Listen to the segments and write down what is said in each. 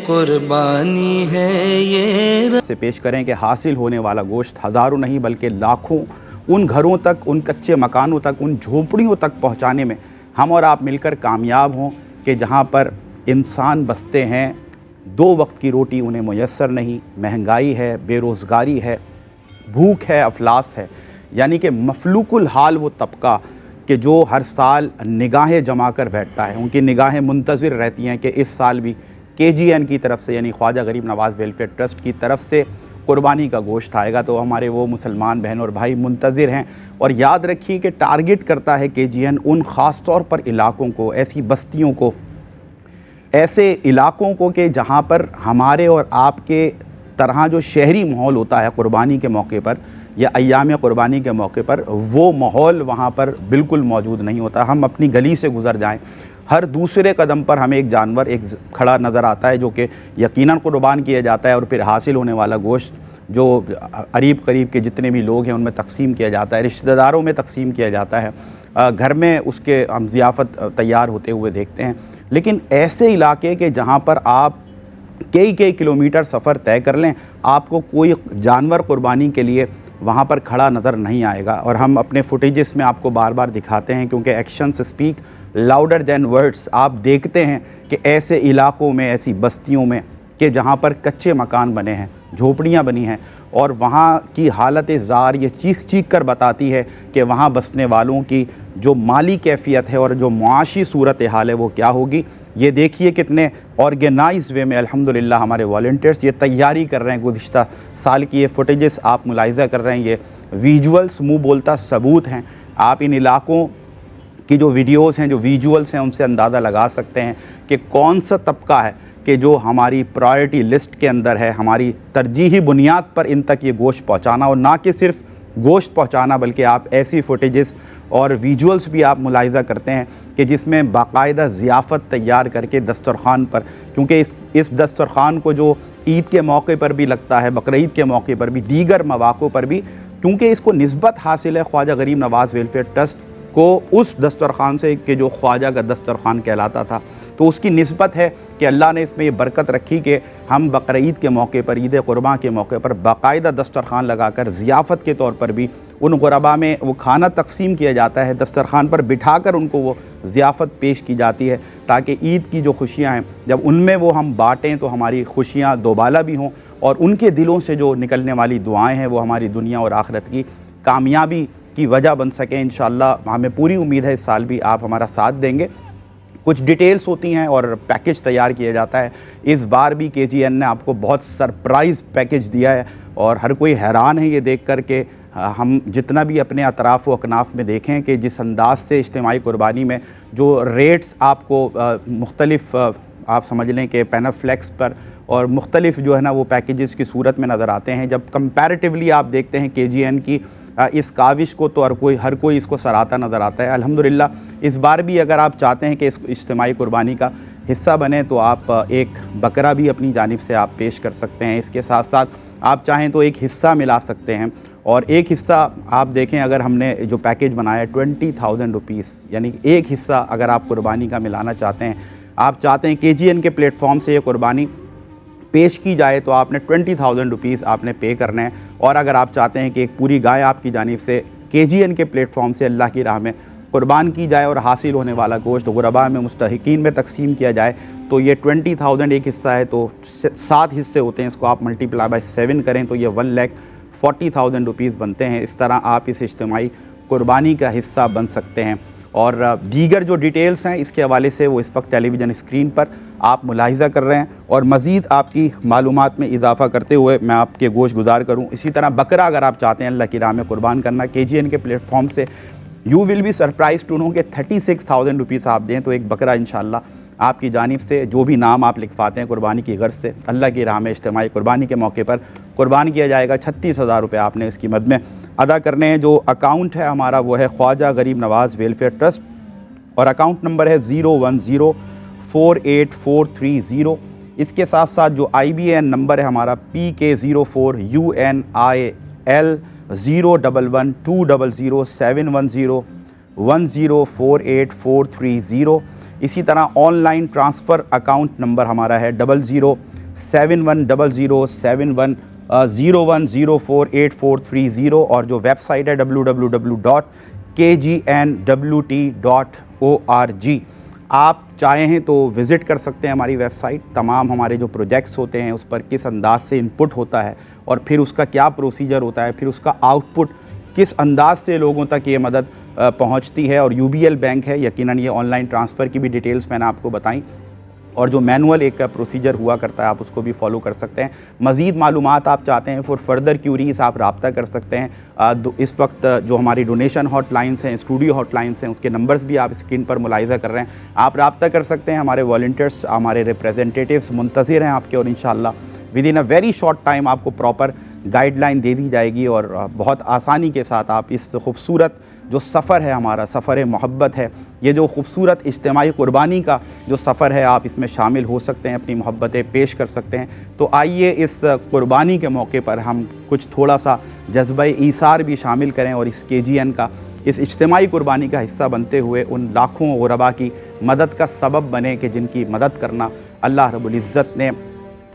कुर्बानी है ये से पेश करें कि हासिल होने वाला गोश्त हज़ारों नहीं बल्कि लाखों उन घरों तक, उन कच्चे मकानों तक, उन झोपड़ियों तक पहुंचाने में हम और आप मिलकर कामयाब हों कि जहां पर इंसान बसते हैं, दो वक्त की रोटी उन्हें मुयस्सर नहीं, महंगाई है, बेरोज़गारी है, भूख है, अफलास है। यानी कि मफलूकुल हाल वो तबका कि जो हर साल निगाहें जमा कर बैठता है, उनकी निगाहें मुंतज़िर रहती हैं कि इस साल भी KGN की तरफ से यानी ख्वाजा गरीब नवाज़ वेलफेयर ट्रस्ट की तरफ से कुर्बानी का गोश्त आएगा। तो हमारे वो मुसलमान बहन और भाई मुंतज़िर हैं। और याद रखिए कि टारगेट करता है KGN उन ख़ास तौर पर इलाक़ों को, ऐसी बस्तियों को, ऐसे इलाक़ों को कि जहाँ पर हमारे और आपके तरह जो शहरी माहौल होता है कुर्बानी के मौके पर या अय्याम कुर्बानी के मौके पर, वो माहौल वहाँ पर बिल्कुल मौजूद नहीं होता। हम अपनी गली से गुज़र जाएं, हर दूसरे कदम पर हमें एक जानवर एक खड़ा नज़र आता है जो कि यकीनन कुर्बान किया जाता है और फिर हासिल होने वाला गोश्त जो करीब करीब के जितने भी लोग हैं उनमें तकसीम किया जाता है, रिश्तेदारों में तकसीम किया जाता है, घर में उसके हम ज़ियाफ़त तैयार होते हुए देखते हैं। लेकिन ऐसे इलाके के जहाँ पर आप कई किलोमीटर सफ़र तय कर लें, आपको कोई जानवर कुर्बानी के लिए वहाँ पर खड़ा नज़र नहीं आएगा। और हम अपने फुटेजेस में आपको बार बार दिखाते हैं क्योंकि actions speak louder than words. आप देखते हैं कि ऐसे इलाक़ों में, ऐसी बस्तियों में कि जहाँ पर कच्चे मकान बने हैं, झोपड़ियाँ बनी हैं और वहाँ की हालत ज़ार ये चीख चीख कर बताती है कि वहाँ बसने वालों की जो माली कैफियत है और जो मुआशी सूरत हाल है वो क्या होगी। ये देखिए कितने ऑर्गेनाइज वे में अल्हम्दुलिल्लाह हमारे वॉलंटियर्स ये तैयारी कर रहे हैं। गुज़िश्ता साल की ये फुटेजेस आप मुलाहिज़ा कर रहे हैं, ये विजुअल्स मुँह बोलता सबूत हैं। आप इन इलाक़ों की जो वीडियोस हैं, जो विजुअल्स हैं, उनसे अंदाज़ा लगा सकते हैं कि कौन सा तबका है कि जो हमारी प्रायोरिटी लिस्ट के अंदर है, हमारी तरजीही बुनियाद पर इन तक ये गोश्त पहुँचाना। और ना कि सिर्फ गोश्त पहुँचाना बल्कि आप ऐसी फुटेजेस और विजुअल्स भी आप मुलाहिज़ा करते हैं कि जिसमें बाकायदा ज़ियाफ़त तैयार करके दस्तरख़्वान पर, क्योंकि इस दस्तरख़्वान को जो ईद के मौके पर भी लगता है, बकरीद के मौके पर भी, दीगर मौक़ों पर भी, क्योंकि इसको निस्बत हासिल है ख्वाजा गरीब नवाज़ वेलफेयर ट्रस्ट को उस दस्तरख़्वान से कि जो ख्वाजा का दस्तरख़्वान कहलाता था। तो उसकी निस्बत है कि अल्लाह ने इसमें ये बरकत रखी कि हम बकरीद के मौके पर, ईद कुर्बान के मौके पर बाकायदा दस्तरख़्वान लगाकर ज़ियाफ़त के तौर पर भी उन गुरबा में वो खाना तकसीम किया जाता है, दस्तरख़्वान पर बिठाकर उनको वो ज़ियाफ़त पेश की जाती है ताकि ईद की जो खुशियाँ हैं जब उनमें वो हम बाँटें तो हमारी खुशियाँ दोबाला भी हों और उनके दिलों से जो निकलने वाली दुआएँ हैं वो हमारी दुनिया और आखिरत की कामयाबी की वजह बन सकें। इंशाअल्लाह हमें पूरी उम्मीद है इस साल भी आप हमारा साथ देंगे। कुछ डिटेल्स होती हैं और पैकेज तैयार किया जाता है। इस बार भी KGN ने आपको बहुत सरप्राइज़ पैकेज दिया है और हर कोई हैरान है ये देख कर के हम जितना भी अपने अतराफ़ व अकनाफ़ में देखें कि जिस अंदाज से इज्तिमाई कुर्बानी में जो रेट्स आपको मुख्तलिफ़ आप समझ लें कि पेनाफ्लेक्स पर और मुख्तलिफ़ जो है ना वो पैकेजेस की सूरत में नज़र आते हैं। जब कंपैरेटिवली आप देखते हैं KGN की इस काविश को तो हर कोई इसको सराहता नज़र आता है। अल्हम्दुलिल्लाह इस बार भी अगर आप चाहते हैं कि इस इज्तिमाई कुर्बानी का हिस्सा बने तो आप एक बकरा भी अपनी जानिब से आप पेश कर सकते हैं। इसके साथ साथ आप चाहें तो एक हिस्सा मिला सकते हैं और एक हिस्सा आप देखें अगर हमने जो पैकेज बनाया 20,000 रुपीज़, यानी एक हिस्सा अगर आप कुर्बानी का मिलाना चाहते हैं, आप चाहते हैं KGN के प्लेटफॉर्म से ये कुर्बानी पेश की जाए तो आपने 20,000 रुपीज़ आपने पे करना है। और अगर आप चाहते हैं कि एक पूरी गाय आपकी जानिब से KGN के प्लेटफॉर्म से अल्लाह की राह में कुर्बान की जाए और हासिल होने वाला गोश्त गुरबा में मुस्तहिकीन में तकसीम किया जाए तो ये 20,000 एक हिस्सा है तो 7 हिस्से होते हैं। इसको आप मल्टीप्लाई बाय 7 करें तो ये 1,40,000 रुपीज़ बनते हैं। इस तरह आप इस इज्तिमाई कुर्बानी का हिस्सा बन सकते हैं। और दीगर जो डिटेल्स हैं इसके हवाले से वो इस वक्त टेलीविज़न स्क्रीन पर आप मुलाहिज़ा कर रहे हैं। और मज़ीद आपकी मालूमात में इजाफ़ा करते हुए मैं आपके गोश्त गुज़ार करूँ, इसी तरह बकरा अगर आप चाहते हैं अल्लाह की राह में कुर्बान करना KGN के प्लेटफॉर्म से, you will be surprise to know कि 36,000 रुपीज़ आप दें तो एक बकरा इंशाअल्लाह आपकी जानिब से जो भी नाम आप लिखवाते हैं कुर्बानी की गर्ज से अल्लाह की राह में इज्तिमाई कुर्बानी के मौके पर कुर्बान किया जाएगा। 36,000 रुपये आपने इसकी मद में अदा करने हैं। जो अकाउंट है हमारा वो है ख्वाजा गरीब नवाज़ वेलफेयर ट्रस्ट और अकाउंट नंबर है 010484330। इसके साथ साथ जो IBAN नंबर है हमारा PK04UNIL 01120071010484330। इसी तरह ऑनलाइन ट्रांसफ़र अकाउंट नंबर हमारा है 0071007101048430 और जो वेबसाइट है www.kgnwt.org। आप चाहें तो विज़िट कर सकते हैं हमारी वेबसाइट। तमाम हमारे जो प्रोजेक्ट्स होते हैं उस पर किस अंदाज से इनपुट होता है और फिर उसका क्या प्रोसीजर होता है, फिर उसका आउटपुट किस अंदाज से लोगों तक ये मदद पहुंचती है। और यूबीएल बैंक है, यकीनन ये ऑनलाइन ट्रांसफ़र की भी डिटेल्स मैंने आपको बताई और जो मैनुअल एक प्रोसीजर हुआ करता है आप उसको भी फॉलो कर सकते हैं। मज़ीद मालूमात आप चाहते हैं फॉर फर्दर क्यूरीज आप रब्ता कर सकते हैं। इस वक्त जो हमारी डोनेशन हॉटलाइंस हैं, स्टूडियो हॉटलाइंस हैं, उसके नंबर्स भी आप स्क्रीन पर मुलाहिज़ा कर रहे हैं। आप रब्ता कर सकते हैं। हमारे वॉलंटियर्स, हमारे रिप्रेजेंटेटिव्स मुंतज़िर हैं आपके और इंशाअल्लाह with in a very short time आपको प्रॉपर गाइडलाइन दे दी जाएगी और बहुत आसानी के साथ आप इस खूबसूरत जो सफ़र है हमारा, सफ़र मोहब्बत है, ये जो खूबसूरत इज्तिमाई कुर्बानी का जो सफ़र है, आप इसमें शामिल हो सकते हैं, अपनी मोहब्बतें पेश कर सकते हैं। तो आइए इस कुर्बानी के मौके पर हम कुछ थोड़ा सा जज्बा ईसार भी शामिल करें और इस KGN का, इस इज्तिमाई कुर्बानी का हिस्सा बनते हुए उन लाखों गुरबा की मदद का सबब बने कि जिनकी मदद करना अल्लाह रब्बुल इज़्ज़त ने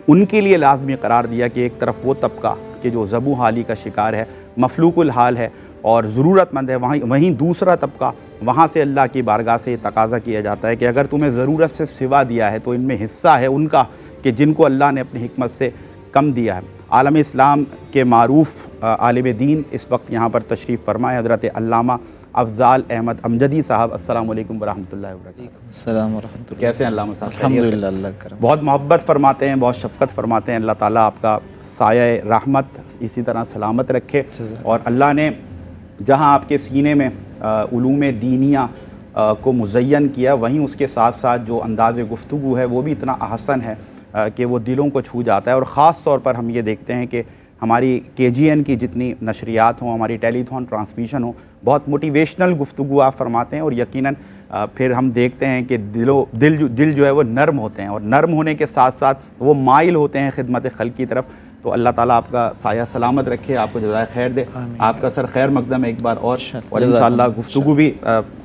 उनके लिए लाजमी करार दिया कि एक तरफ वो तबका कि जो ज़बू हाली का शिकार है, मफलूकुल हाल है और ज़रूरतमंद है, वहीं दूसरा तबका, वहाँ से अल्लाह की बारगाह से तकाज़ा किया जाता है कि अगर तुम्हें ज़रूरत से सिवा दिया है तो इनमें हिस्सा है उनका कि जिनको अल्लाह ने अपनी हिकमत से कम दिया है। आलम इस्लाम के मारूफ़ आलिम दीन इस वक्त यहाँ पर तशरीफ़ फरमाए हज़रत अल्लामा अफ़ज़ाल अहमद अमजदी साहब। अस्सलाम वालेकुम वरहमतुल्लाहि वबरकातुहू। अस्सलाम वरहमतुल्लाह। कैसे हैं अल्लामा साहब? अल्हम्दुलिल्लाह, अल्लाह करम। बहुत मोहब्बत फरमाते हैं, बहुत शफ़क़त फरमाते हैं। अल्लाह ताला आपका साया रहमत इसी तरह सलामत रखे और अल्लाह ने जहाँ आपके सीने में उलूम दीनिया को मुज़य्यन किया, वहीं उसके साथ साथ जो अंदाज़ गुफ्तगू है वो भी इतना अहसन है कि वो दिलों को छू जाता है। और ख़ास तौर पर हम ये देखते हैं कि हमारी KGN की जितनी नशरियात हों, हमारी टेलीथॉन ट्रांसमिशन हो, बहुत मोटिवेशनल गुफ्तगू आप फरमाते हैं और यकीनन फिर हम देखते हैं कि दिल जो है वो नर्म होते हैं और नर्म होने के साथ साथ वो माइल होते हैं खिदमत खल्क़ की तरफ। तो अल्लाह ताला आपका साया सलामत रखे, आपको जज़ाए खैर दे, आपका सर खैर मकदम एक बार और इंशाअल्लाह गुफ्तगू भी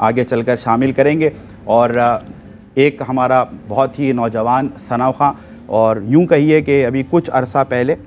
आगे चलकर शामिल करेंगे। और एक हमारा बहुत ही नौजवान सना खां, और यूँ कहिए कि अभी कुछ अरसा पहले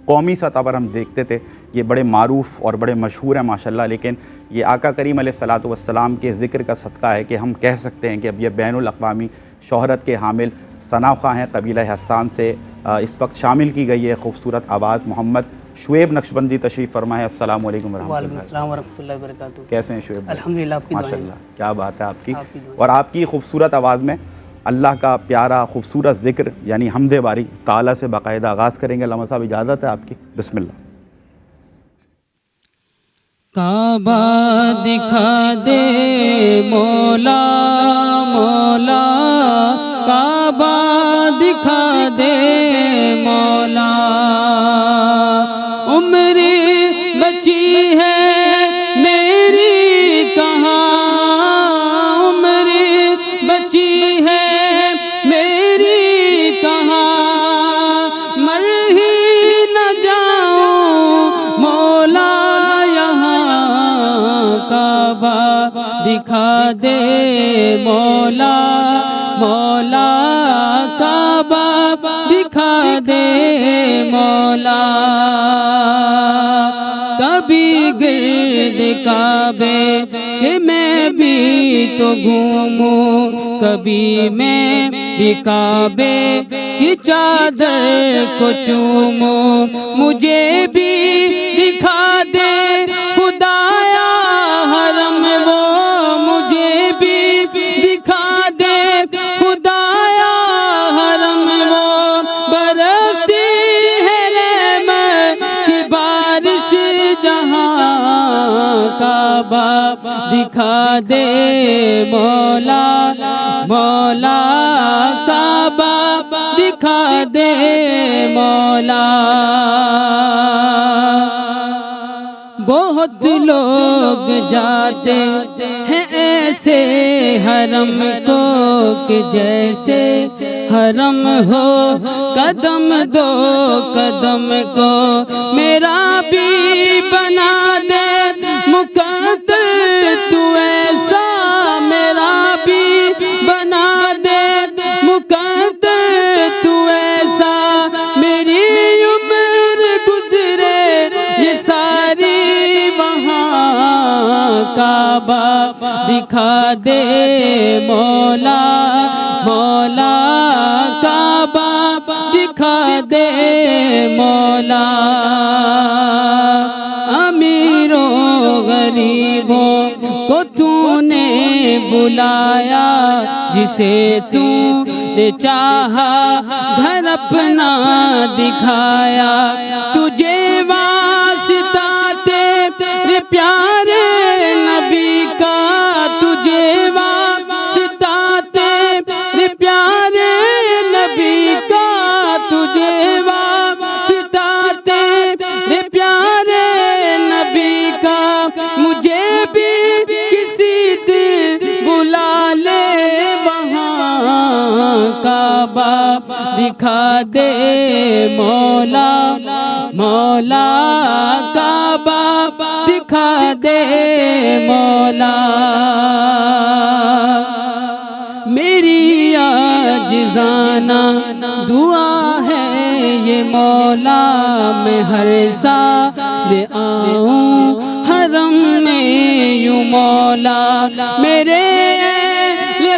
कौमी सतह पर हम देखते थे, ये बड़े मारूफ़ और बड़े मशहूर हैं माशाल्लाह, लेकिन ये आका करीम अलैहिस्सलातु वस्सलाम के ज़िक्र का सदका है कि हम कह सकते हैं कि अब ये बैनुल अक़वामी शोहरत के हामिल सना खां हैं। कबीला हस्सान से इस वक्त शामिल की गई है खूबसूरत आवाज़ मोहम्मद शुएब नक्शबंदी तशरीफ़ फरमा है। अस्सलाम वालेकुम वरहमतुल्लाहि वबरकातुहू। कैसे हैं शुएब? अल्हम्दुलिल्लाह, आपकी दुआएं। माशाल्लाह, क्या बात है आपकी। और आपकी खूबसूरत आवाज़ में अल्लाह का प्यारा खूबसूरत ज़िक्र यानी हमदे बारी ताला से बाकायदा आगाज़ करेंगे। अल्लामा साहब इजाज़त है आपकी, बिस्मिल्लाह। काबा दिखा दे मौला मौला, काबा दिखा दे मौला, उम्र बची है मेरी कहाँ, उम्र बची है मेरी कहाँ, मर ही न जाऊं मौला काबा दिखा दे मौला मौला, काबा दिखा दे मौला, कभी गिर्द काबे के मैं भी तो घूमूं, कभी मैं भी काबे की चादर को चूमूं, मुझे भी दिखा दे खुदाया हरम वो, मुझे भी दिखा दे खुदाया हरम वो, बरसती है रहमत की बारिश जहाँ, काबा दिखा दे मौला मौला, काबा दिखा दे मौला। बहुत लोग जाते हैं ऐसे हरम को कि जैसे हरम हो, कदम दो कदम को मेरा भी बना दे मुकद्दर, तू ऐसा मेरा भी बना काबा दिखा दे मौला, मौला काबा दिखा दे मौला। अमीरों गरीबों को तूने बुलाया, जिसे तूने चाहा घर अपना दिखाया। तुझे वास्ता तेरे प्यारे नबी का, तुझे वास्ता तेरे प्यारे नबी का, तुझे वास्ता तेरे प्यारे नबी का। मुझे भी किसी दिन बुला ले वहाँ, काबा दिखा दे मौला, मौला काबा दिखा दे मौला। मेरी आजिज़ाना दुआ है ये मौला, मैं हर साल आऊं हरम में यूं मौला। मेरे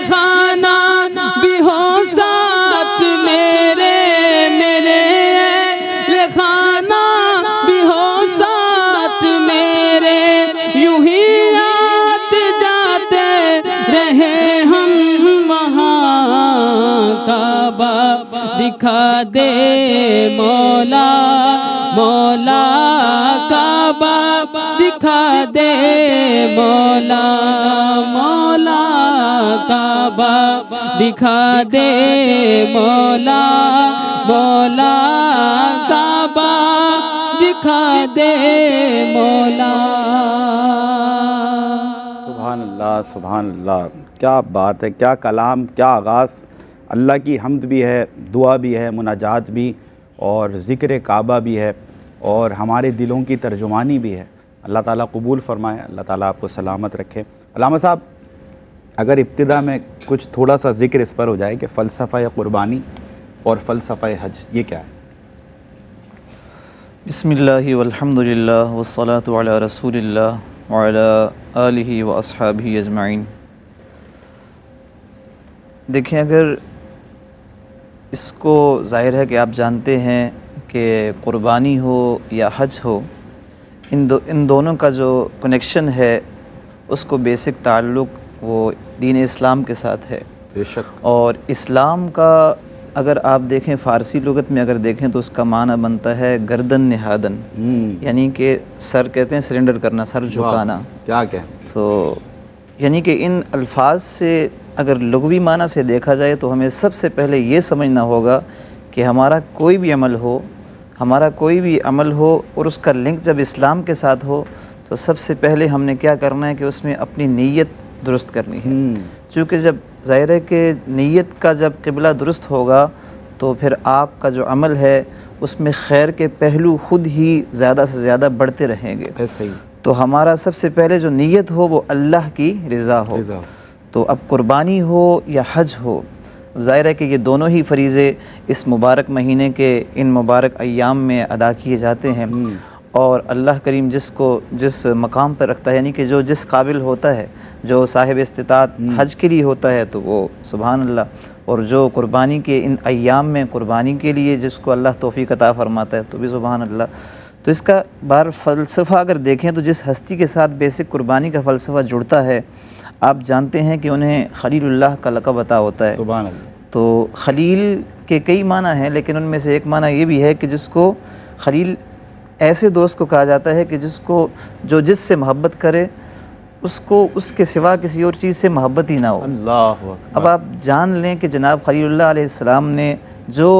खाना भी हो साथ मेरे, मेरे खाना भी हो साथ मेरे। यूं ही आते जाते रहे हम वहाँ, काबा दिखा दे मौला, मौला काबा दिखा दे मौला, मौला काबा दिखा दे मौला, मौला काबा दिखा दे मौला। सुभान अल्लाह, सुभान अल्लाह। क्या बात है, क्या कलाम, क्या आगाज़। अल्लाह की हम्द भी है, दुआ भी है, मुनाजात भी और ज़िक्र काबा भी है और हमारे दिलों की तर्जुमानी भी है। अल्लाह ताला कबूल फरमाए, अल्लाह ताला आपको सलामत रखे। अल्लामा साहब, अगर इब्तिदा में कुछ थोड़ा सा ज़िक्र इस पर हो जाए कि फ़लसफ़ा कुर्बानी और फ़लसफ़ा हज ये क्या है? बिस्मिल्लाहि वल्हम्दुलिल्लाह वस्सलातु अला रसूलिल्लाह व अला आलिहि व अस्हाबिहि अजमाइन। देखिए, अगर इसको ज़ाहिर है कि आप जानते हैं कि कुर्बानी हो या हज हो, इन दोनों का जो कनेक्शन है उसको बेसिक ताल्लुक़ वो दीन इस्लाम के साथ है। बेशक। और इस्लाम का अगर आप देखें फ़ारसी लुगत में अगर देखें तो उसका माना बनता है गर्दन निहादन, यानी कि सर कहते हैं सरेंडर करना, सर झुकाना। क्या क्या? तो यानी कि इन अल्फाज से अगर लुग़वी माना से देखा जाए तो हमें सबसे पहले ये समझना होगा कि हमारा कोई भी अमल हो, हमारा कोई भी अमल हो और उसका लिंक जब इस्लाम के साथ हो तो सबसे पहले हमने क्या करना है कि उसमें अपनी नीयत दुरुस्त करनी है। चूँकि जब ज़ाहिर है कि नीयत का जब क़िबला दुरुस्त होगा तो फिर आपका जो अमल है उसमें खैर के पहलू ख़ुद ही ज़्यादा से ज़्यादा बढ़ते रहेंगे। ऐसे ही। तो हमारा सबसे पहले जो नीयत हो वो अल्लाह की रज़ा हो। तो अब कुर्बानी हो या हज हो, ज़ाहिर है कि ये दोनों ही फ़रीज़े इस मुबारक महीने के इन मुबारक अय्याम में अदा किए जाते हैं। और अल्लाह करीम जिसको जिस मकाम पर रखता है, यानी कि जो जिस काबिल होता है, जो साहिब इस्तिताअत हज के लिए होता है तो वो सुभान अल्लाह, और जो कुर्बानी के इन अय्याम में कुर्बानी के लिए जिसको अल्लाह तौफ़ीक़ अता फ़रमाता है तो भी सुभान अल्लाह। तो इसका बार फ़लसफ़ा अगर देखें तो जिस हस्ती के साथ बेसिक कुर्बानी का फ़लसफ़ा जुड़ता है, आप जानते हैं कि उन्हें खलीलुल्लाह का लक़ब अता होता है। सुभान अल्लाह। तो खलील के कई माना हैं, लेकिन उनमें से एक माना ये भी है कि जिसको खलील ऐसे दोस्त को कहा जाता है कि जिसको जो जिससे मोहब्बत करे उसको उसके सिवा किसी और चीज़ से मोहब्बत ही ना हो। अल्लाह। अब आप जान लें कि जनाब खलीलुल्लाह अलैहिस्सलाम ने जो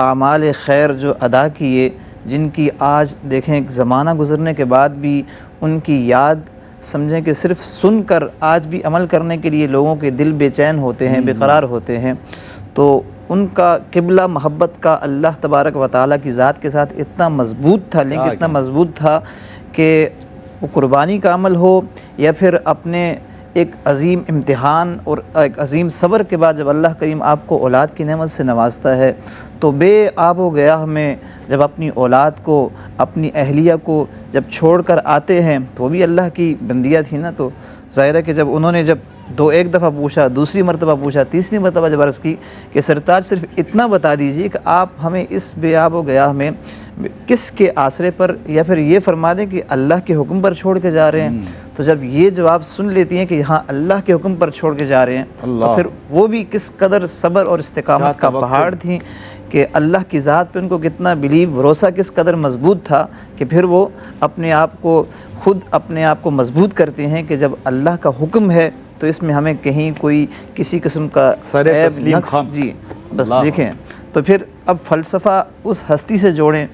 आमाल खैर जो अदा किए, जिनकी आज देखें एक ज़माना गुज़रने के बाद भी उनकी याद समझें कि सिर्फ़ सुनकर आज भी अमल करने के लिए लोगों के दिल बेचैन होते हैं, बेकरार होते हैं। तो उनका क़िबला मोहब्बत का अल्लाह तबारक व तआला की ज़ात के साथ इतना मज़बूत था, लिंक इतना मज़बूत था कि वो कुर्बानी का अमल हो या फिर अपने एक अज़ीम इम्तिहान और एक अज़ीम सब्र के बाद जब अल्लाह करीम आपको औलाद की नेमत से नवाजता है तो बे आब व गया हमें जब अपनी औलाद को अपनी अहलिया को जब छोड़कर आते हैं तो वो भी अल्लाह की बंदियाँ थी ना। तो ज़ाहिर है कि जब उन्होंने जब एक दफ़ा पूछा, दूसरी मरतबा पूछा, तीसरी मरतबा जब अर्ज़ की कि सरताज सिर्फ इतना बता दीजिए कि आप हमें इस बेआब व गया में किसके आसरे पर, या फिर ये फरमा दें कि अल्लाह के हुक्म पर छोड़ के जा रहे हैं। तो जब ये जवाब सुन लेती हैं कि हाँ अल्लाह के हुक्म पर छोड़ के जा रहे हैं, तो फिर वो भी किस कदर सब्र और इस्तिकामत का पहाड़ थी कि अल्लाह की ज़ात पे उनको कितना बिलीव, भरोसा किस कदर मजबूत था कि फिर वो अपने आप को खुद अपने आप को मजबूत करते हैं कि जब अल्लाह का हुक्म है तो इसमें हमें कहीं कोई किसी किस्म का ऐब नक्स जी बस देखें। तो फिर अब फ़लसफ़ा उस हस्ती से जोड़ें।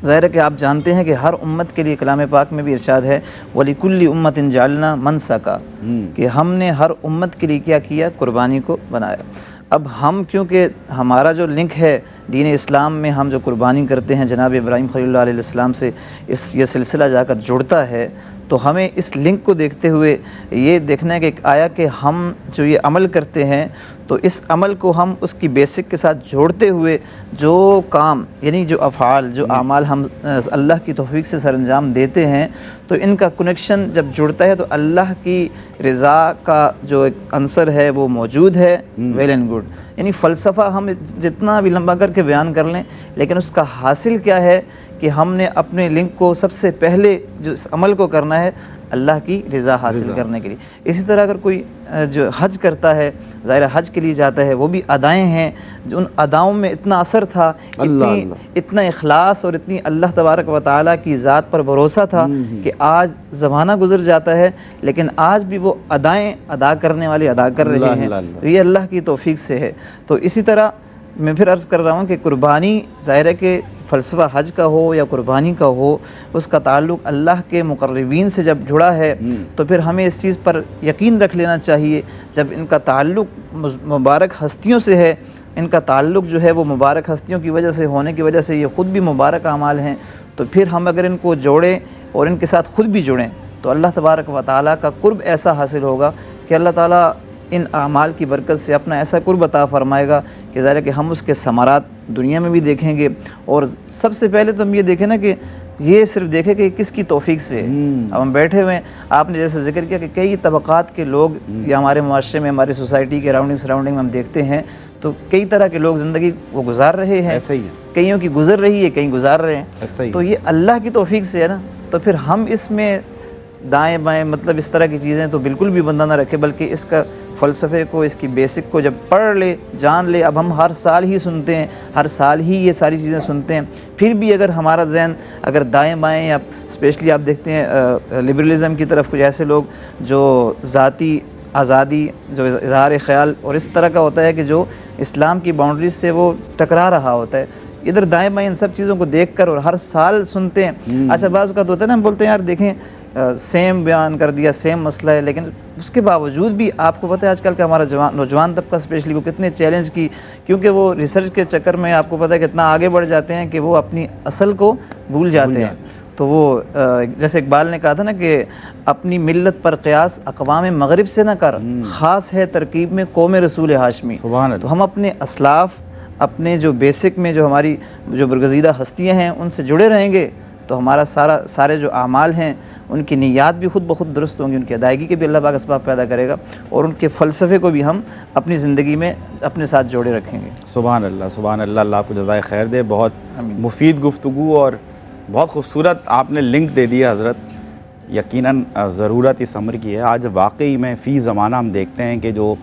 ज़ाहिर है कि आप जानते हैं कि हर उम्मत के लिए कलाम पाक में भी इरशाद है वलिकुल्ली उम्मतिन जालना मनसका, कि हमने हर उम्मत के लिए क्या किया, कुर्बानी को बनाया। अब हम क्योंकि हमारा जो लिंक है दीन इस्लाम में, हम जो कुर्बानी करते हैं जनाब इब्राहीम खलीलुल्लाह अलैहिस्सलाम से ये सिलसिला जाकर जुड़ता है, तो हमें इस लिंक को देखते हुए ये देखना है कि आया कि हम जो ये अमल करते हैं तो इस अमल को हम उसकी बेसिक के साथ जोड़ते हुए जो काम यानी जो अफ़ाल जो आमाल हम अल्लाह की तौफीक से सरअंजाम देते हैं, तो इनका कनेक्शन जब जुड़ता है तो अल्लाह की रज़ा का जो एक अंसर है वो मौजूद है। वेल एंड गुड, यानी फ़लसफ़ा हम जितना भी लंबा करके बयान कर लें, लेकिन उसका हासिल क्या है कि हमने अपने लिंक को सबसे पहले जो इस अमल को करना है अल्लाह की रज़ा हासिल करने के लिए। इसी तरह अगर कोई जो हज करता है, ज़ाहिर हज के लिए जाता है, वो भी अदाएँ हैं, जो उन अदाओं में इतना असर था, इतना इखलास और इतनी अल्लाह तबारक व तआला की ज़ात पर भरोसा था कि आज ज़माना गुजर जाता है लेकिन आज भी वो अदाएँ अदा करने वाले अदा कर रहे हैं। तो ये अल्लाह की तौफीक से है। तो इसी तरह मैं फिर अर्ज़ कर रहा हूँ कि कुर्बानी ज़ाहिर है कि फ़लसफ़ा हज का हो या कुर्बानी का हो, उसका ताल्लुक़ अल्लाह के मुक़र्रबीन से जब जुड़ा है तो फिर हमें इस चीज़ पर यकीन रख लेना चाहिए। जब इनका ताल्लुक़ मुबारक हस्तियों से है, इनका ताल्लुक़ जो है वो मुबारक हस्तियों की वजह से होने की वजह से ये ख़ुद भी मुबारक अमाल हैं, तो फिर हम अगर इनको जोड़ें और इनके साथ ख़ुद भी जुड़ें तो अल्लाह तबारक व तआला का कुर्ब ऐसा हासिल होगा कि अल्लाह ताला इन अमाल की बरकत से अपना ऐसा कुर्ब अता फ़रमाएगा कि ज़ाहिर है कि हम उसके समारात दुनिया में भी देखेंगे। और सबसे पहले तो हम ये देखें ना कि ये सिर्फ देखें कि किसकी तौफीक से। अब हम बैठे हुए हैं, आपने जैसे जिक्र किया कि कई तबक़ात के लोग या हमारे मुआशरे में, हमारी सोसाइटी के सराउंडिंग में हम देखते हैं तो कई तरह के लोग ज़िंदगी वो गुजार रहे हैं। ऐसा ही है, कईयों की गुजर रही है, कहीं गुजार रहे हैं। ऐसा ही तो ये अल्लाह की तौफीक से है ना। तो फिर हम इसमें दाएं बाएं मतलब इस तरह की चीज़ें तो बिल्कुल भी बंदा ना रखे, बल्कि इसका फ़लसफ़े को, इसकी बेसिक को जब पढ़ ले, जान ले। अब हम हर साल ही सुनते हैं, हर साल ही ये सारी चीज़ें सुनते हैं, फिर भी अगर हमारा जहन अगर दाएं बाएं या स्पेशली आप देखते हैं लिबरलिज़म की तरफ कुछ ऐसे लोग जो ज़ाती आज़ादी, जो इज़हार ख़याल और इस तरह का होता है कि जो इस्लाम की बाउंड्रीज से वो टकरा रहा होता है, इधर दाएं बाएं इन सब चीज़ों को देख कर और हर साल सुनते हैं। अच्छा बाज़ का तो होता है ना, हम बोलते हैं यार देखें सेम बयान कर दिया, सेम मसला है, लेकिन उसके बावजूद भी आपको पता है आजकल का हमारा नौजवान तबका स्पेशली वो कितने चैलेंज की, क्योंकि वो रिसर्च के चक्कर में आपको पता है कितना आगे बढ़ जाते हैं कि वो अपनी असल को भूल जाते हैं। तो वो जैसे इकबाल ने कहा था ना कि अपनी मिल्लत पर क़यास अक़वाम मग़रिब से न कर, ख़ास है तरकीब में कौम रसूल हाशमी। तो हम अपने असलाफ़, अपने जो बेसिक में जो हमारी जो बरगज़ीदा हस्तियाँ हैं उनसे जुड़े रहेंगे तो हमारा सारे जो आमाल हैं उनकी नियत भी खुद ब खुद दुरुस्त होंगी, उनकी अदायगी के भी अल्लाह पाक असबाब पैदा करेगा और उनके फ़लसफ़े को भी हम अपनी ज़िंदगी में अपने साथ जोड़े रखेंगे। सुभान अल्लाह, सुभान अल्लाह, अल्लाह आपको जज़ाए खैर दे। बहुत मुफीद गुफ्तगू और बहुत खूबसूरत आपने लिंक दे दिया हज़रत। यकीनन ज़रूरत इस अमर की है। आज वाकई में फ़ी ज़माना हम देखते हैं कि जो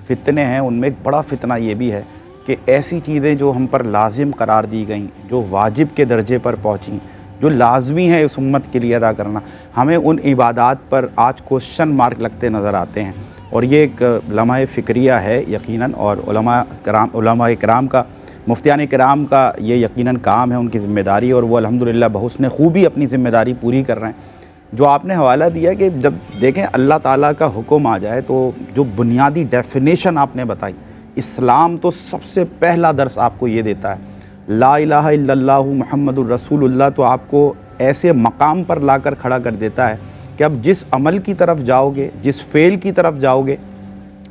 फ़ितने हैं उनमें एक बड़ा फ़ितना ये भी है कि ऐसी चीज़ें जो हम पर लाजिम करार दी गई, जो वाजिब के दर्जे पर पहुँची, जो लाजमी है इस उम्मत के लिए अदा करना, हमें उन इबादात पर आज क्वेश्चन मार्क लगते नज़र आते हैं। और ये एक लम्हा फ़िक्रिया है यकीनन, और उलमा इकराम का, मुफ्तियान इकराम का ये यकीनन काम है, उनकी ज़िम्मेदारी, और वो अल्हम्दुलिल्लाह बहुस्न खूबी अपनी ज़िम्मेदारी पूरी कर रहे हैं। जो आपने हवाला दिया कि जब देखें अल्लाह ताला का हुक्म आ जाए तो जो बुनियादी डेफिनेशन आपने बताई, इस्लाम तो सबसे पहला दर्स आपको ये देता है, ला इलाहा इल्लल्लाहु मुहम्मदुर रसूलुल्लाह, तो आपको ऐसे मकाम पर लाकर खड़ा कर देता है कि अब जिस अमल की तरफ जाओगे, जिस फ़ेल की तरफ जाओगे,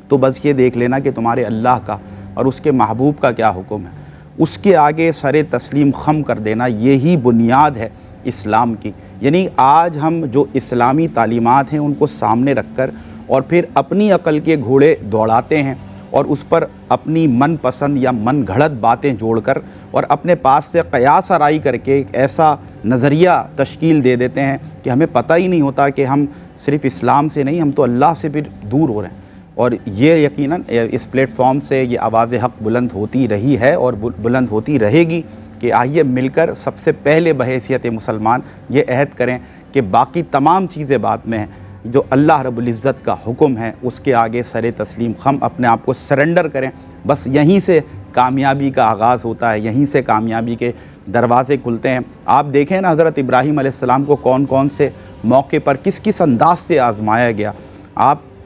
तो बस ये देख लेना कि तुम्हारे अल्लाह का और उसके महबूब का क्या हुक्म है। उसके आगे सर तस्लीम खम कर देना, यही बुनियाद है इस्लाम की। यानी आज हम जो इस्लामी तालीमात हैं उनको सामने रखकर और फिर अपनी अकल के घोड़े दौड़ाते हैं और उस पर अपनी मन पसंद या मन घड़त बातें जोड़कर और अपने पास से क़यास आराई करके एक ऐसा नज़रिया तश्कील दे देते हैं कि हमें पता ही नहीं होता कि हम सिर्फ़ इस्लाम से नहीं, हम तो अल्लाह से भी दूर हो रहे हैं। और ये यकीनन इस प्लेटफॉर्म से ये आवाज़ हक़ बुलंद होती रही है और बुलंद होती रहेगी कि आइए मिलकर सबसे पहले बहैसियत मुसलमान ये अहद करें कि बाकी तमाम चीज़ें बाद में हैं, जो अल्लाह रब्बुल इज़्ज़त का हुक्म है उसके आगे सर तस्लीम खम अपने आप को सरेंडर करें। बस यहीं से कामयाबी का आगाज़ होता है, यहीं से कामयाबी के दरवाज़े खुलते हैं। आप देखें ना, हज़रत इब्राहीम अलैहिस्सलाम को कौन कौन से मौके पर किस किस अंदाज से आज़माया गया।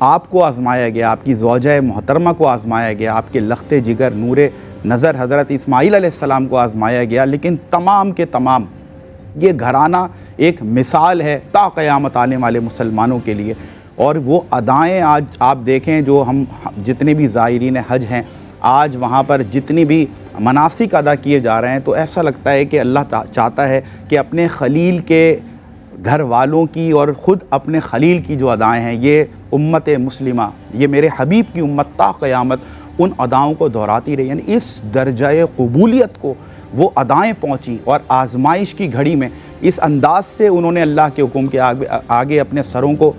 आपको आज़माया गया, आपकी ज़ौजा मोहतरमा को आज़माया गया, आपके लख्ते जिगर नूरे नज़र हज़रत इस्माईल अलैहिस्सलाम को आज़माया गया। लेकिन तमाम के तमाम ये घराना एक मिसाल है ता क़यामत आने वाले मुसलमानों के लिए। और वो अदाएँ आज आप देखें, जो हम जितने भी ज़ायरीन हज हैं आज वहाँ पर जितनी भी मनासिक अदा किए जा रहे हैं, तो ऐसा लगता है कि अल्लाह चाहता है कि अपने खलील के घर वालों की और ख़ुद अपने खलील की जो अदाएँ हैं, ये उम्मत मुस्लिमा, ये मेरे हबीब की उम्मत ता क़यामत उन अदाओं को दोहराती रही। यानी इस दर्जाए क़बूलियत को वो अदाएँ पहुँची और आज़माइश की घड़ी में इस अंदाज से उन्होंने अल्लाह के हुक्म के आगे अपने सरों को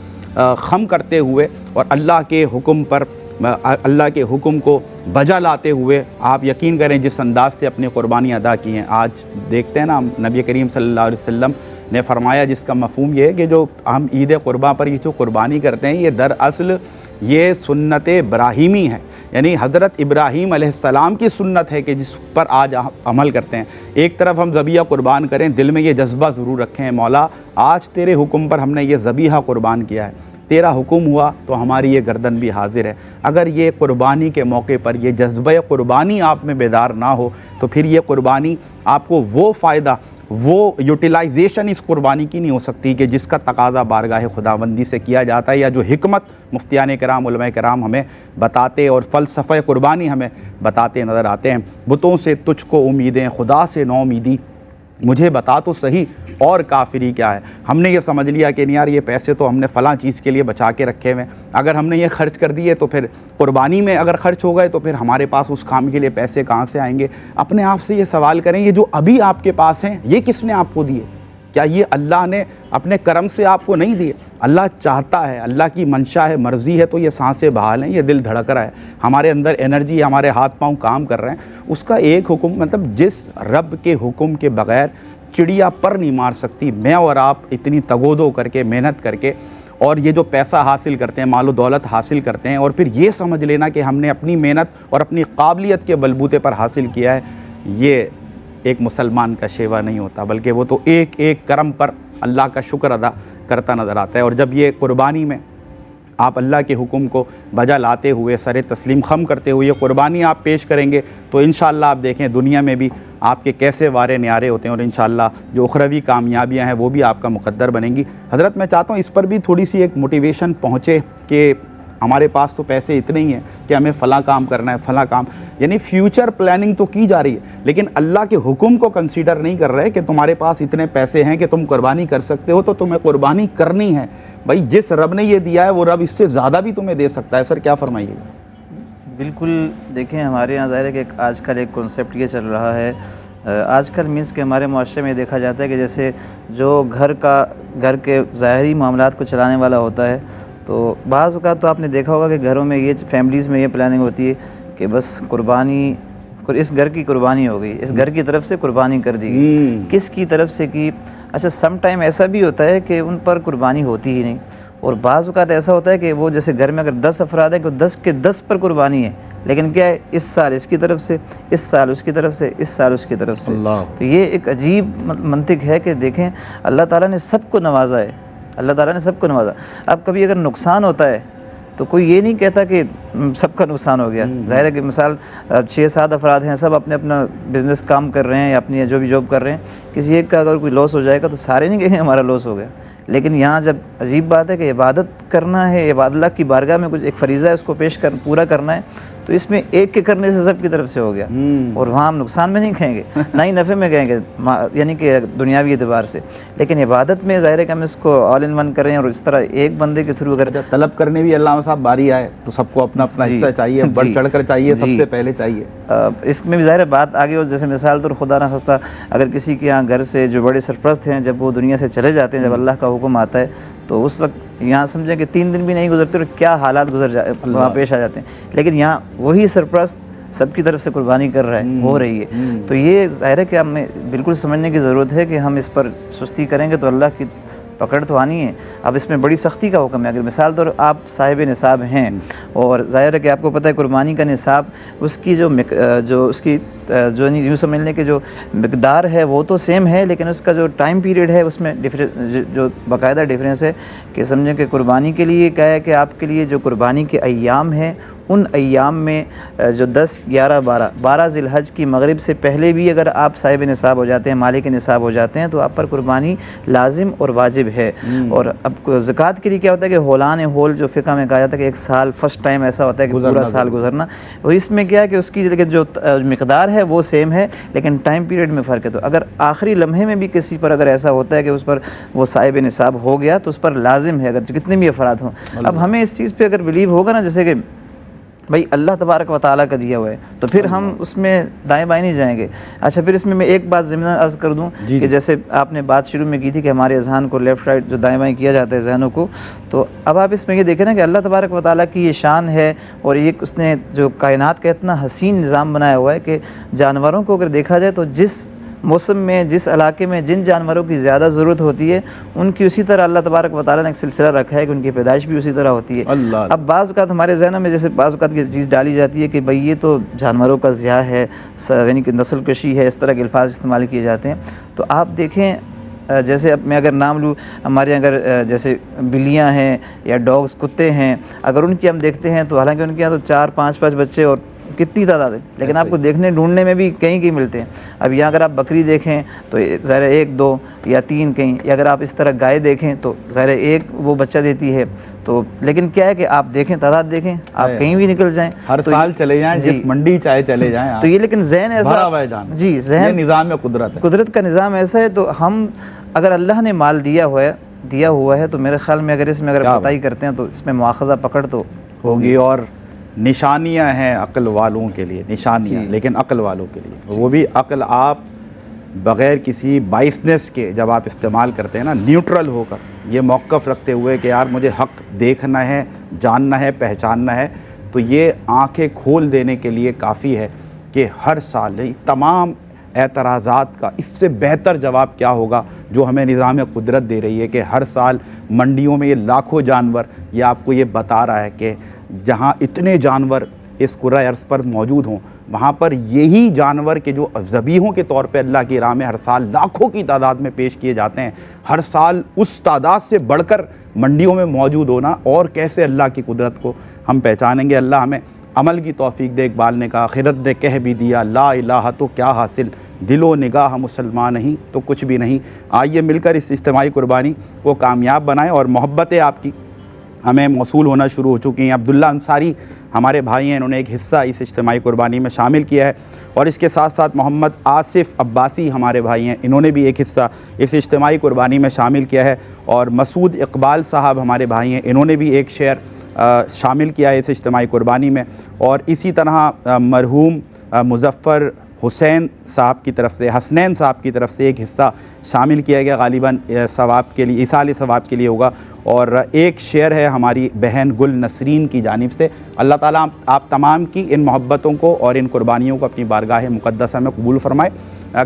खम करते हुए और अल्लाह के हुक्म पर अल्लाह के हुक्म को बजा लाते हुए, आप यकीन करें जिस अंदाज से अपनी क़ुरबानी अदा की हैं। आज देखते हैं ना, नबी करीम सल्लल्लाहु अलैहि वसल्लम ने फरमाया, जिसका मफ़हूम ये है कि जो हम ईद कुर्बा पर ये जो कुर्बानी करते हैं, ये दरअसल ये सुन्नत इब्राहीमी है। यानी हज़रत इब्राहीम अलैहिस्सलाम की सुन्नत है कि जिस पर आज अमल करते हैं। एक तरफ हम ज़बीहा कुर्बान करें, दिल में ये जज्बा ज़रूर रखें, मौला आज तेरे हुक्म पर हमने ये ज़बीहा कुर्बान किया है, तेरा हुक्म हुआ तो हमारी ये गर्दन भी हाजिर है। अगर ये कुर्बानी के मौके पर ये जज्बा कुर्बानी आप में बेदार ना हो, तो फिर ये कुर्बानी आपको वो फ़ायदा, वो यूटिलाइजेशन इस कुर्बानी की नहीं हो सकती कि जिसका तकाज़ा बारगाह खुदाबंदी से किया जाता है, या जो हिकमत मुफ्तियान कराम उलमाए कराम हमें बताते और फ़लसफ़े कुर्बानी हमें बताते नज़र आते हैं। बुतों से तुझको उम्मीदें, खुदा से नौमीदी, मुझे बता तो सही और काफिरी क्या है। हमने ये समझ लिया कि नहीं यार, ये पैसे तो हमने फ़लाँ चीज़ के लिए बचा के रखे हुए, अगर हमने ये खर्च कर दिए तो फिर कुर्बानी में अगर खर्च हो गए तो फिर हमारे पास उस काम के लिए पैसे कहाँ से आएंगे। अपने आप से ये सवाल करें, ये जो अभी आपके पास हैं ये किसने आपको दिए? क्या ये अल्लाह ने अपने करम से आपको नहीं दिए? अल्लाह चाहता है, अल्लाह की मंशा है, मर्ज़ी है तो ये सांसें बहाल हैं, ये दिल धड़क रहा है, हमारे अंदर एनर्जी, हमारे हाथ पाँव काम कर रहे हैं। उसका एक हुक्म, मतलब जिस रब के हुक्म के बग़ैर चिड़िया पर नहीं मार सकती, मैं और आप इतनी तगोदो करके मेहनत करके और ये जो पैसा हासिल करते हैं, मालो दौलत हासिल करते हैं, और फिर ये समझ लेना कि हमने अपनी मेहनत और अपनी काबिलियत के बलबूते पर हासिल किया है, ये एक मुसलमान का शेवा नहीं होता, बल्कि वो तो एक एक करम पर अल्लाह का शुक्र अदा करता नज़र आता है। और जब ये कुर्बानी में आप अल्लाह के हुक्म को बजा लाते हुए, सर तस्लीम खम करते हुए ये कुर्बानी आप पेश करेंगे, तो इंशाअल्लाह आप देखें दुनिया में भी आपके कैसे वारे न्यारे होते हैं और इंशाअल्लाह जो उखरवी कामयाबियां हैं वो भी आपका मुकद्दर बनेंगी। हज़रत, मैं चाहता हूँ इस पर भी थोड़ी सी एक मोटिवेशन पहुँचे कि हमारे पास तो पैसे इतने ही हैं कि हमें फ़लाँ काम करना है, फ़लाँ काम, यानी फ्यूचर प्लानिंग तो की जा रही है, लेकिन अल्लाह के हुक्म को कंसीडर नहीं कर रहे कि तुम्हारे पास इतने पैसे हैं कि तुम कुर्बानी कर सकते हो, तो तुम्हें कुर्बानी करनी है। भाई जिस रब ने ये दिया है वो रब इससे ज़्यादा भी तुम्हें दे सकता है। सर क्या फरमाइएगा? बिल्कुल, देखें हमारे यहाँ ज़ाहिर है कि आजकल एक कॉन्सेप्ट ये चल रहा है, आजकल मीन्स के हमारे माशरे में देखा जाता है कि जैसे जो घर के ज़ाहरी मामलात को चलाने वाला होता है, तो बाज़ औक़ात तो आपने देखा होगा कि घरों में ये फैमिलीज़ में ये प्लानिंग होती है कि बस कुर्बानी, इस घर की कुर्बानी हो गई, इस घर की तरफ से कुर्बानी कर दी गई, किसकी तरफ से की। अच्छा, सम टाइम ऐसा भी होता है कि उन पर कुर्बानी होती ही नहीं, और बाज़ औक़ात ऐसा होता है कि वो जैसे घर में अगर 10 अफराद हैं तो 10 के 10 पर कुर्बानी है, लेकिन क्या है, इस साल इसकी तरफ से, इस साल उसकी तरफ से, इस साल उसकी तरफ से। तो ये एक अजीब मंतिक है कि देखें अल्लाह ताला ने सबको नवाजा है, अल्लाह ताला ने सबको नवाजा। अब कभी अगर नुकसान होता है तो कोई ये नहीं कहता कि सबका नुकसान हो गया। ज़ाहिर है कि मिसाल 6-7 अफराद हैं, सब अपने अपना बिज़नेस काम कर रहे हैं या अपनी जो भी जॉब कर रहे हैं, किसी एक का अगर कोई लॉस हो जाएगा तो सारे नहीं कहेंगे हमारा लॉस हो गया। लेकिन यहाँ जब अजीब बात है कि इबादत करना है, इबादत अल्लाह की बारगाह में कुछ एक फ़रीज़ा है उसको पूरा करना है, तो इसमें एक के करने से सब की तरफ से हो गया और वहाँ हम नुकसान में नहीं कहेंगे ना ही नफ़े में कहेंगे, यानी कि दुनियावी एतबार से। लेकिन इबादत में ज़ाहिर है कि हम इसको ऑल इन वन करें और इस तरह एक बंदे के थ्रू अगर तलब करने भी अल्लाह साहब बारी आए तो सबको अपना अपना हिस्सा चाहिए, बढ़ चढ़ कर चाहिए, सबसे पहले चाहिए। इसमें भी ज़ाहिर बात आगे हो, जैसे मिसाल तो खुदा न खास्ता अगर किसी के यहाँ घर से जो बड़े सरपरस्त हैं जब वो दुनिया से चले जाते हैं, जब अल्लाह का हुक्म आता है, तो उस वक्त यहाँ समझें कि 3 दिन भी नहीं गुजरते और क्या हालात वहाँ पेश आ जाते हैं। लेकिन यहाँ वही सरपरस्त सबकी तरफ से कुर्बानी कर रहा है, हो रही है। तो ये ज़ाहिर है कि हमें बिल्कुल समझने की ज़रूरत है कि हम इस पर सुस्ती करेंगे तो अल्लाह की पकड़ तो आनी है। अब इसमें बड़ी सख्ती का हुक्म है। अगर मिसाल तौर आप साहिब निसाब हैं और ज़ाहिर है कि आपको पता है कुर्बानी का निसाब उसकी जो यूँ समझ लें कि जो मिकदार है वो तो सेम है, लेकिन उसका जो टाइम पीरियड है उसमें जो बाकायदा डिफरेंस है कि समझें कि कुर्बानी के लिए क्या है कि आपके लिए जो कुर्बानी के अय्याम हैं उन अय्याम में जो 10, 11, 12 ज़िलहज की मगरिब से पहले भी अगर आप साहिब निसाब हो जाते हैं, मालिक निसाब हो जाते हैं, तो आप पर कुर्बानी लाजिम और वाजिब है। और अब ज़कात के लिए क्या होता है कि होलान होल जो फ़िक़्ह में कहा जाता है कि एक साल फर्स्ट टाइम ऐसा होता है कि पूरा साल गुजरना, और इसमें क्या है कि उसकी जो मिकदार है वो सेम है लेकिन टाइम पीरियड में फ़र्क है। तो अगर आखिरी लम्हे में भी किसी पर अगर ऐसा होता है कि उस पर वो साहिब निसाब हो गया तो उस पर लाजिम है, अगर कितने भी अफराद हों। अब हमें इस चीज़ पर अगर बिलीव होगा ना, जैसे कि भाई अल्लाह तबारक व तआला का दिया हुआ है, तो फिर हम उसमें दाएं बाएं नहीं जाएंगे। अच्छा, फिर इसमें मैं एक बात ज़िम्मेदार अर्ज़ कर दूं कि जैसे आपने बात शुरू में की थी कि हमारे अज़हान को लेफ़्ट राइट जो दाएं बाएं किया जाता है जहनों को, तो अब आप इसमें ये देखें ना कि अल्लाह तबारक व तआला की ये शान है और ये उसने जो कायनात का इतना हसीन निज़ाम बनाया हुआ है कि जानवरों को अगर देखा जाए तो जिस मौसम में, जिस इलाके में जिन जानवरों की ज़्यादा ज़रूरत होती है उनकी उसी तरह अल्लाह तबारक व तआला ने एक सिलसिला रखा है कि उनकी पैदाइश भी उसी तरह होती है। अब बाज़ औक़ात हमारे ज़हन में जैसे बाज़ औक़ात की चीज़ डाली जाती है कि भाई ये तो जानवरों का ज़िया है, यानी कि नस्ल कशी है, इस तरह के अल्फाज इस्तेमाल किए जाते हैं। तो आप देखें, जैसे अब मैं अगर नाम लूँ, हमारे अगर जैसे बिल्लियाँ हैं या डॉग्स, कुत्ते हैं, अगर उनकी हम देखते हैं तो हालांकि उनके यहाँ तो 4, 5 बच्चे और कितनी तादाद है, लेकिन आपको देखने ढूंढने में भी कहीं कहीं मिलते हैं। अब यहाँ अगर आप बकरी देखें तो ज़ाहिर 1, 2 या 3 कहीं, या अगर आप इस तरह गाय देखें तो ज़ाहिर 1 वो बच्चा देती है। तो लेकिन क्या है कि आप देखें, तादाद देखें, आप कहीं भी निकल जाएं, हर तो साल चले जाएं, जिस मंडी चाहे चले जाएं, तो ये लेकिन जहन ऐसा जी, जहन निज़ाम कुदरत है, कुदरत का निज़ाम ऐसा है। तो हम अगर अल्लाह ने माल दिया हुआ है तो मेरे ख्याल में अगर इसमें अगर पताई करते हैं तो इसमें मुआखज़ा पकड़ तो होगी। और निशानियां हैं अक्ल वालों के लिए, निशानियां, लेकिन अक्ल वालों के लिए, वो भी अक्ल आप बग़ैर किसी बाइसनेस के जब आप इस्तेमाल करते हैं ना, न्यूट्रल होकर, ये मौक़िफ़ रखते हुए कि यार मुझे हक़ देखना है, जानना है, पहचानना है, तो ये आंखें खोल देने के लिए काफ़ी है कि हर साल तमाम एतराज़ात का इससे बेहतर जवाब क्या होगा जो हमें निज़ाम कुदरत दे रही है कि हर साल मंडियों में ये लाखों जानवर, ये आपको ये बता रहा है कि जहाँ इतने जानवर इस कुर्रा अर्ज़ पर मौजूद हों, वहाँ पर यही जानवर के जो ज़बीहों के तौर पे अल्लाह की राह में हर साल लाखों की तादाद में पेश किए जाते हैं, हर साल उस तादाद से बढ़कर मंडियों में मौजूद होना, और कैसे अल्लाह की कुदरत को हम पहचानेंगे। अल्लाह हमें अमल की तौफीक दे। इकबाल ने कहा, आखिरत ने कह भी दिया ला इलाहा तो क्या हासिल, दिलो निगाह मुसलमान नहीं तो कुछ भी नहीं। आइए मिलकर इस इज्तिमाई कुर्बानी को कामयाब बनाएं और मोहब्बतें आपकी हमें मौसूल होना शुरू हो चुकी हैं। अब्दुल्ला अंसारी हमारे भाई हैं, इन्होंने एक हिस्सा इस इज्तिमाई कुर्बानी में शामिल किया है, और इसके साथ साथ मोहम्मद आसिफ़ अब्बासी हमारे भाई हैं, इन्होंने भी एक हिस्सा इस इज्तिमाई कुर्बानी में शामिल किया है, और मसूद इकबाल साहब हमारे भाई हैं, इन्होंने भी एक शेयर शामिल किया है इस इज्तिमाई कुर्बानी में। और इसी तरह मरहूम मुज़फ़्फ़र हुसैन साहब की तरफ से, हसनैन साहब की तरफ से एक हिस्सा शामिल किया गया, गालिबन सवाब के लिए, इसाल सवाब के लिए होगा। और एक शेयर है हमारी बहन गुल नसरीन की जानिब से। अल्लाह ताला आप तमाम की इन मोहब्बतों को और इन कुर्बानियों को अपनी बारगाह मुक़द्दसा में कबूल फ़रमाए।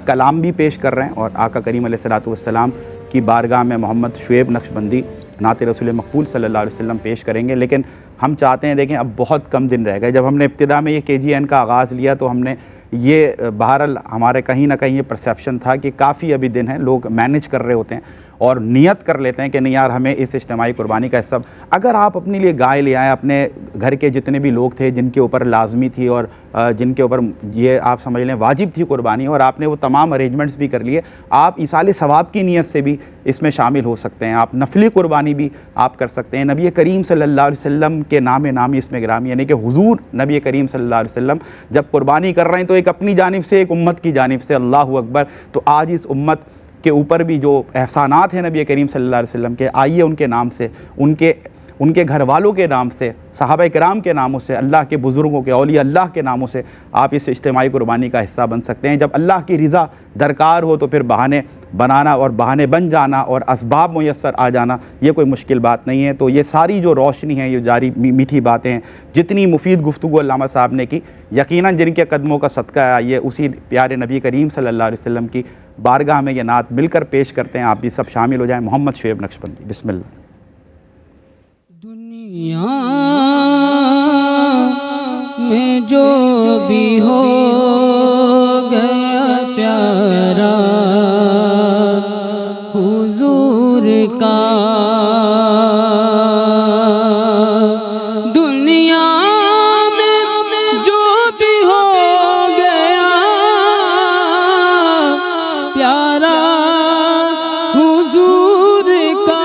कलाम भी पेश कर रहे हैं और आका करीम अलैहिस्सलातु वस्सलाम की बारगाह में मोहम्मद शुएब नक्शबंदी नात रसूल मकबूल सल्लल्लाहु अलैहि वसल्लम पेश करेंगे। लेकिन हम चाहते हैं, देखें अब बहुत कम दिन रह गए। जब हमने इब्तिदा में ये KGN का आगाज़ लिया तो हमने ये बहरहाल हमारे कहीं ना कहीं ये परसेप्शन था कि काफ़ी अभी दिन है, लोग मैनेज कर रहे होते हैं, और नियत कर लेते हैं कि नहीं यार हमें इस इज्तिमाई कुर्बानी का हिस्सा। अगर आप अपने लिए गाय ले आए, अपने घर के जितने भी लोग थे जिनके ऊपर लाजमी थी और जिनके ऊपर ये आप समझ लें वाजिब थी कुर्बानी, और आपने वो तमाम अरेंजमेंट्स भी कर लिए, आप इसाले सवाब की नीयत से भी इसमें शामिल हो सकते हैं। आप नफली कुर्बानी भी आप कर सकते हैं। नबी करीम सल्लल्लाहु अलैहि वसल्लम के नामी इसमें गिरामी, यानी कि हुजूर नबी करीम सल्लल्लाहु अलैहि वसल्लम जब कुर्बानी कर रहे हैं तो एक अपनी जानिब से, एक उम्मत की जानिब से, अल्लाहु अकबर। तो आज इस उम्मत के ऊपर भी जो एहसानात हैं नबी करीम सल्लल्लाहु अलैहि वसल्लम के, आइए उनके नाम से, उनके घर वालों के नाम से, सहाबा किराम के नामों से, अल्लाह के बुज़ुर्गों के, औलिया अल्लाह के नामों से आप इस इज्तिमाई कुर्बानी का हिस्सा बन सकते हैं। जब अल्लाह की रज़ा दरकार हो तो फिर बहाने बनाना और बहाने बन जाना और असबाब मुयस्सर आ जाना ये कोई मुश्किल बात नहीं है। तो ये सारी जो रोशनी है, ये जारी मीठी बातें हैं, जितनी मुफीद गुफ्तगू अल्लामा साहब ने की, यकीनन जिनके कदमों का सदका है, ये उसी प्यारे नबी करीम सल्लल्लाहु अलैहि वसल्लम की बारगाह में ये नात मिलकर पेश करते हैं। आप भी सब शामिल हो जाएं। मोहम्मद शुएब नक्शबंदी। बिस्मिल्लाह। दुनिया में जो भी हो गया प्यारा हुजूर का, दुनिया में जो भी हो गया प्यारा हुजूर का,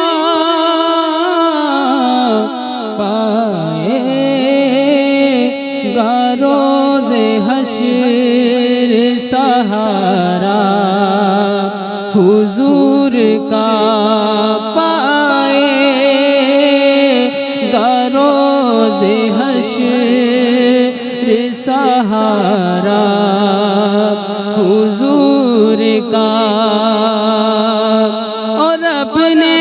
रोज़े हश्र सहारा हुजूर का, पाएगा रोज़े हश्र सहारा हुजूर का। और अपने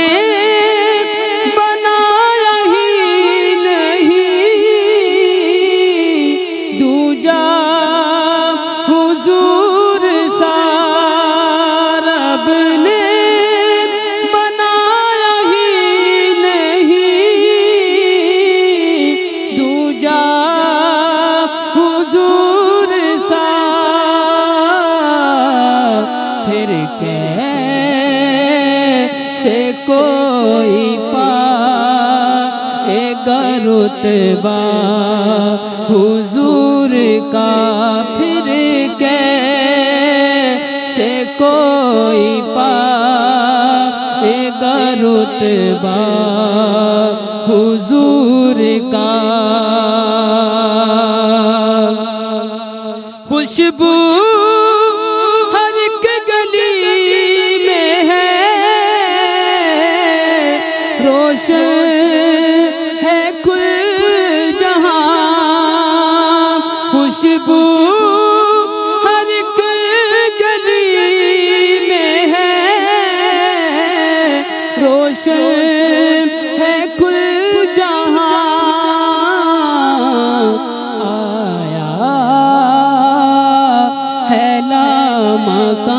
कोई पाएगा रुतबा हुजूर का, फिर कैसे कोई पाएगा रुतबा हुजूर का। खुशबू हर एक गली में है, रोशन है कुल जहां, खुशबू हर एक गली में है, रोशन है कुल जहां। आया है लामकान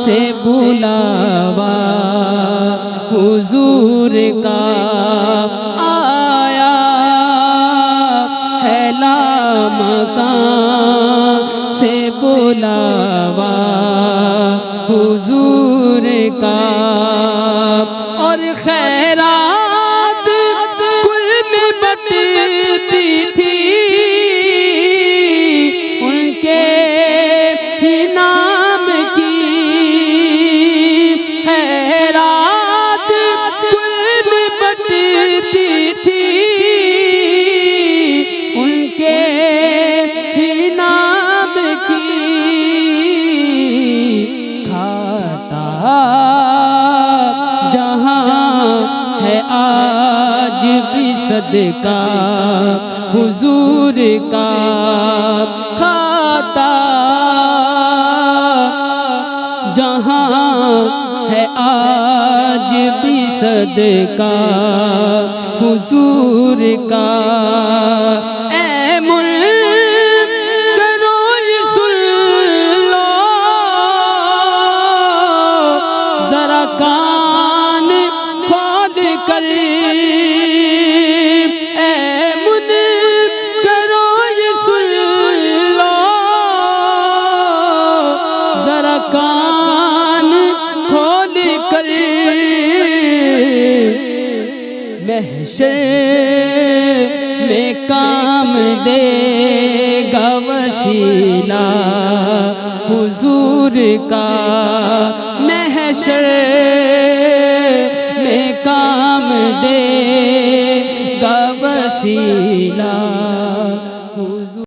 से बुलावा हुजूर का, आया है लामकान से बुलावा हुजूर का। और खैरात कुल में बटती थी, उनके ही नाम की खैरात कुल में बटती थी, उनके ही नाम की। खाता जहां है आज भी सदका हुजूर का, खाता जहां है आज भी सदका हुजूर का। ऐ मुनकरो ये सुन लो, जरा कान खोल कर, ऐ मुनकरो ये सुन लो, जरा कान खोल कर। महशर में काम देगा वसीला हुजूर का, महशर में काम दे